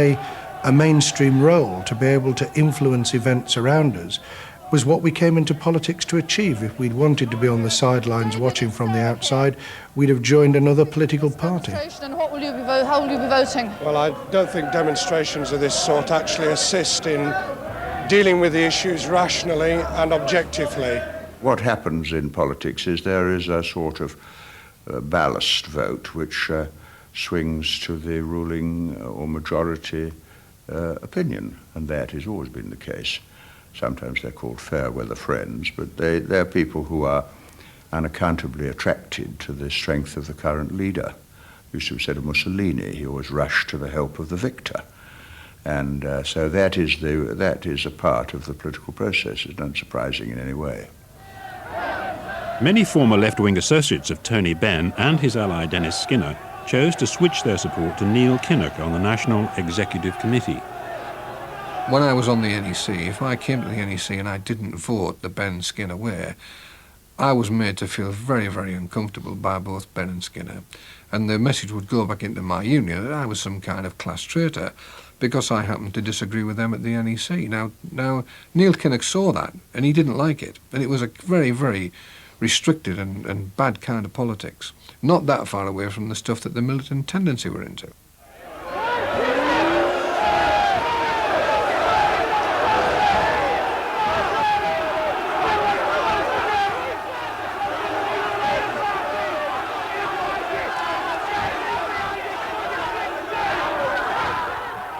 play a mainstream role, to be able to influence events around us, was what we came into politics to achieve. If we'd wanted to be on the sidelines watching from the outside, we'd have joined another political party. And how will you be voting? Well, I don't think demonstrations of this sort actually assist in dealing with the issues rationally and objectively. What happens in politics is there is a sort of ballast vote which swings to the ruling or majority opinion, and that has always been the case. Sometimes they're called fair weather friends, but they're people who are unaccountably attracted to the strength of the current leader. Used to be said of Mussolini, he always rushed to the help of the victor. And so that is a part of the political process. It's not surprising in any way. Many former left-wing associates of Tony Benn and his ally Dennis Skinner chose to switch their support to Neil Kinnock on the National Executive Committee. When I was on the NEC, if I came to the NEC and I didn't vote the Benn Skinner way, I was made to feel very, very uncomfortable by both Benn and Skinner. And the message would go back into my union that I was some kind of class traitor because I happened to disagree with them at the NEC. Now Neil Kinnock saw that and he didn't like it. And it was a very, very restricted and bad kind of politics. Not that far away from the stuff that the militant tendency were into.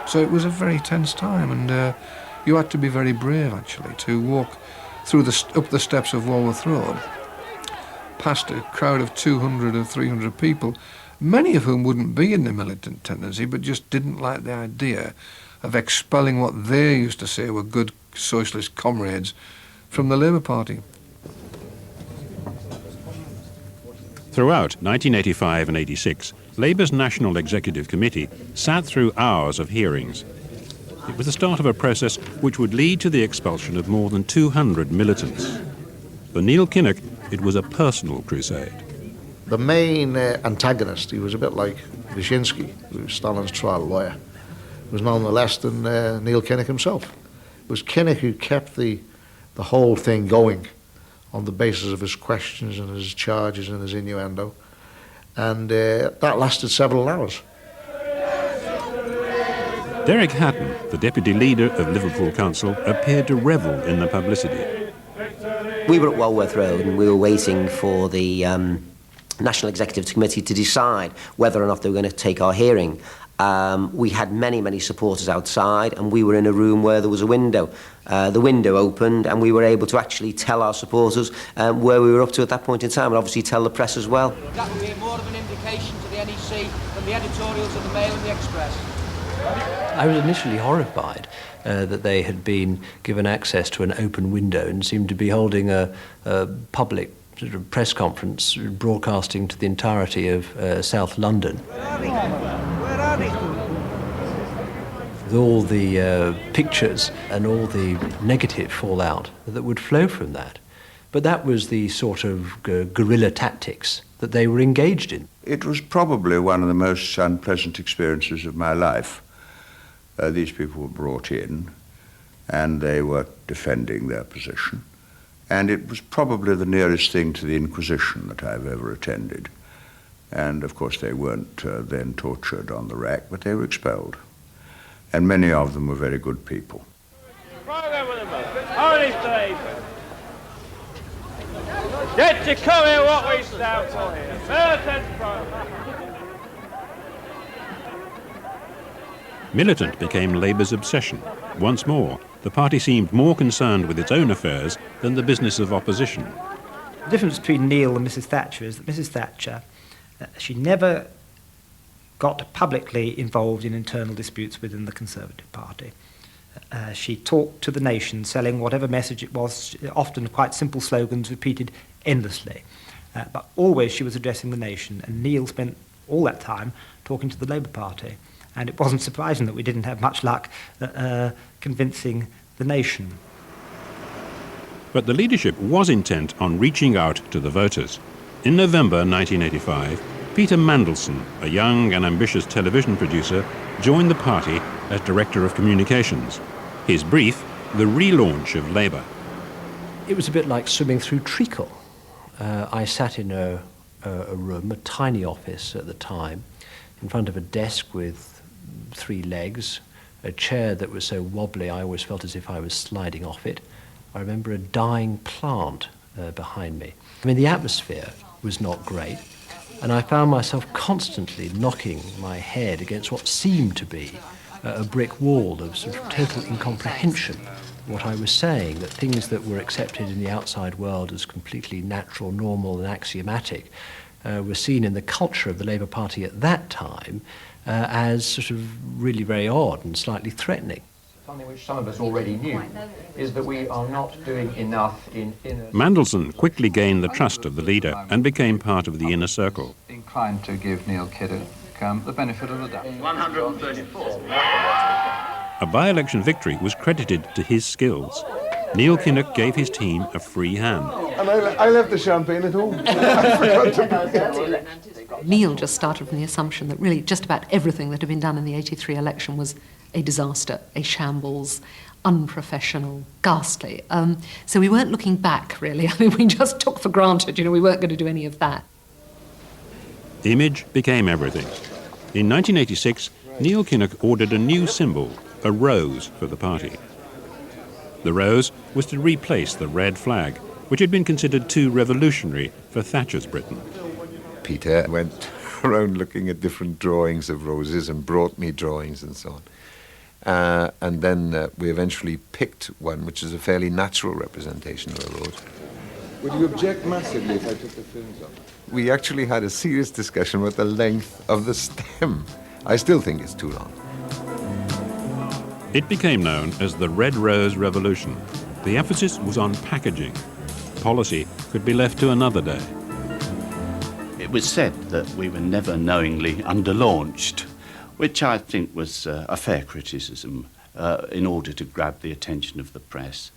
So it was a very tense time, and you had to be very brave, actually, to walk through up the steps of Walworth Road, past a crowd of 200 or 300 people, many of whom wouldn't be in the militant tendency, but just didn't like the idea of expelling what they used to say were good socialist comrades from the Labour Party. Throughout 1985 and 86, Labour's National Executive Committee sat through hours of hearings. It was the start of a process which would lead to the expulsion of more than 200 militants. For Neil Kinnock, it was a personal crusade. The main antagonist, he was a bit like Wyszynski, who was Stalin's trial lawyer, was none less than Neil Kinnock himself. It was Kinnock who kept the whole thing going on the basis of his questions and his charges and his innuendo. And that lasted several hours. Derek Hatton, the deputy leader of Liverpool Council, appeared to revel in the publicity. We were at Walworth Road and we were waiting for the National Executive Committee to decide whether or not they were going to take our hearing. We had many, many supporters outside, and we were in a room where there was a window. The window opened and we were able to actually tell our supporters where we were up to at that point in time, and obviously tell the press as well. That would be more of an indication to the NEC than the editorials of the Mail and the Express. I was initially horrified that they had been given access to an open window and seemed to be holding a public sort of press conference broadcasting to the entirety of South London. Where are they? With all the pictures and all the negative fallout that would flow from that. But that was the sort of guerrilla tactics that they were engaged in. It was probably one of the most unpleasant experiences of my life. These people were brought in and they were defending their position. And it was probably the nearest thing to the Inquisition that I've ever attended. And of course they weren't then tortured on the rack, but they were expelled. And many of them were very good people. Get to come here what we stand for here. Militant became Labour's obsession. Once more, the party seemed more concerned with its own affairs than the business of opposition. The difference between Neil and Mrs. Thatcher is that Mrs. Thatcher, she never got publicly involved in internal disputes within the Conservative Party. She talked to the nation, selling whatever message it was, often quite simple slogans repeated endlessly. But always she was addressing the nation, and Neil spent all that time talking to the Labour Party. And it wasn't surprising that we didn't have much luck convincing the nation. But the leadership was intent on reaching out to the voters. In November 1985, Peter Mandelson, a young and ambitious television producer, joined the party as Director of Communications. His brief, the relaunch of Labour. It was a bit like swimming through treacle. I sat in a room, a tiny office at the time, in front of a desk with 3 legs, a chair that was so wobbly I always felt as if I was sliding off it. I remember a dying plant behind me. I mean, the atmosphere was not great, and I found myself constantly knocking my head against what seemed to be a brick wall of sort of total incomprehension of what I was saying, that things that were accepted in the outside world as completely natural, normal and axiomatic were seen in the culture of the Labour Party at that time as sort of really very odd and slightly threatening. Something which some of us already knew is that we are not doing enough in inner... Mandelson quickly gained the trust of the leader and became part of the inner circle. Inclined to give Neil Kinnock the benefit of the doubt. 134. A by-election victory was credited to his skills. Neil Kinnock gave his team a free hand. And I left the champagne at home. I forgot to... Neil just started from the assumption that really just about everything that had been done in the 83 election was a disaster, a shambles, unprofessional, ghastly. So we weren't looking back, really. I mean, we just took for granted, we weren't going to do any of that. Image became everything. In 1986, Neil Kinnock ordered a new symbol, a rose, for the party. The rose was to replace the red flag, which had been considered too revolutionary for Thatcher's Britain. Peter went around looking at different drawings of roses and brought me drawings and so on. And then we eventually picked one which is a fairly natural representation of a rose. Would you object massively if I took the films off? We actually had a serious discussion about the length of the stem. I still think it's too long. It became known as the Red Rose Revolution. The emphasis was on packaging. Policy could be left to another day. It was said that we were never knowingly underlaunched, which I think was a fair criticism. In order to grab the attention of the press,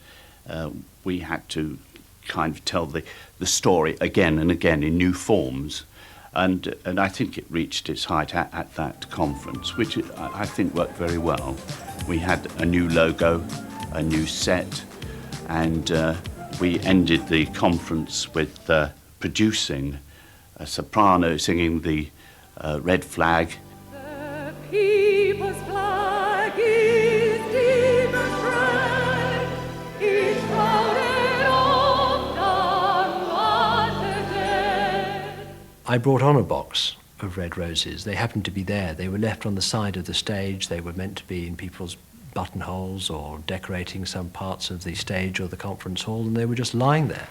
we had to kind of tell the story again and again in new forms, and I think it reached its height at that conference, which I think worked very well. We had a new logo, a new set, and we ended the conference with producing a soprano singing the red flag. The people's flag is deep and red, each shrouded oft unwanted dead. I brought on a box of red roses. They happened to be there. They were left on the side of the stage. They were meant to be in people's buttonholes or decorating some parts of the stage or the conference hall, and they were just lying there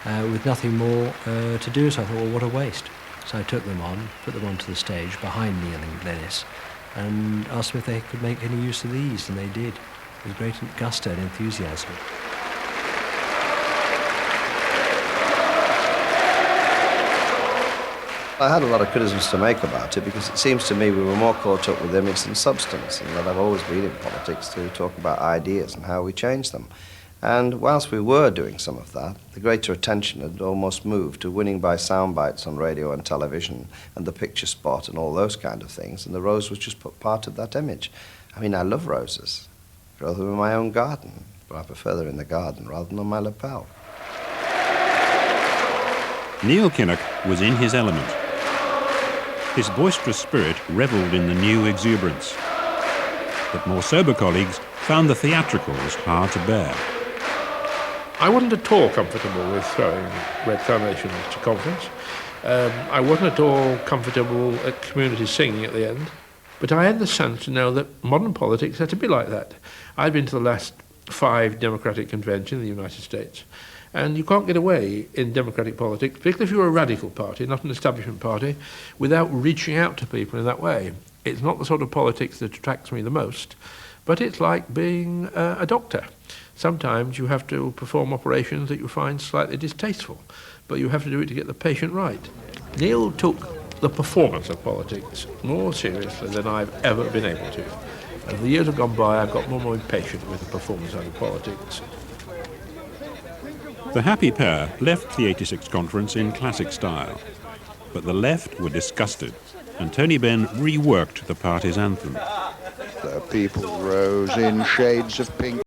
with nothing more to do. So I thought, well, what a waste. So I took them on, put them onto the stage behind Neil and Glenys, and asked them if they could make any use of these, and they did, with great gusto and enthusiasm. I had a lot of criticisms to make about it because it seems to me we were more caught up with image than substance, and that I've always been in politics to talk about ideas and how we change them. And whilst we were doing some of that, the greater attention had almost moved to winning by sound bites on radio and television and the picture spot and all those kind of things, and the rose was just part of that image. I mean, I love roses. I grow them in my own garden, but I prefer them in the garden rather than on my lapel. Neil Kinnock was in his element. His boisterous spirit revelled in the new exuberance. But more sober colleagues found the theatricals hard to bear. I wasn't at all comfortable with throwing red carnations to conference. I wasn't at all comfortable at community singing at the end. But I had the sense to know that modern politics had to be like that. I'd been to the last 5 Democratic conventions in the United States. And you can't get away in democratic politics, particularly if you're a radical party, not an establishment party, without reaching out to people in that way. It's not the sort of politics that attracts me the most, but it's like being a doctor. Sometimes you have to perform operations that you find slightly distasteful, but you have to do it to get the patient right. Neil took the performance of politics more seriously than I've ever been able to. As the years have gone by, I've got more and more impatient with the performance side of politics. The happy pair left the 86 conference in classic style, but the left were disgusted. and Tony Benn reworked the party's anthem. The people rose in shades of pink.